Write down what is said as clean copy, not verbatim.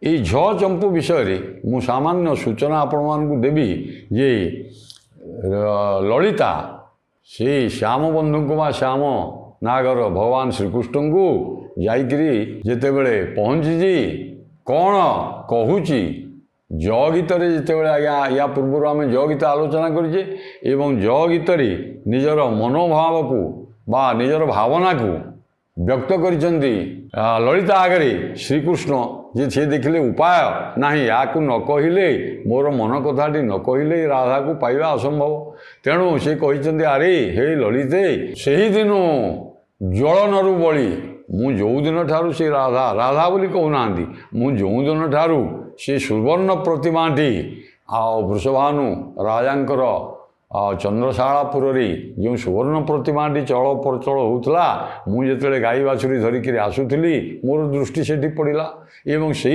ये झ चंपू विषय मु सामान्य सूचना आपण मानकु देवी जे ललिता से श्याम बंधु को श्याम नागर भगवान श्रीकृष्ण को जाइकरी जेते बेले पहुँची कौन कहूची ज गीत जितेबाला आज्ञा या पूर्व आम ज गीत आलोचना करें ज गीत निजर मनोभाव को बा निजर भावना को व्यक्त करिसेंती ललिता आगे श्रीकृष्ण जे सी देखिले उपाय ना या न कहले मोर मन कथाटी न कहले राधा को पाइबा असंभव तेणु से कहते अरे हे ललिते से ही दिन जल नरु बली मु जो दिन ठारू से राधा राधा बोली कहूना मु जो दिन ठारू से सुवर्ण प्रतिमाटी आ वृषभानु राजांकर चंद्रशालापुर जो सुवर्ण प्रतिमाटी चल प्रचल होता मुझे गाई बाछुरी धरिकी आसुली मोर दृष्टि से पड़ा एवं से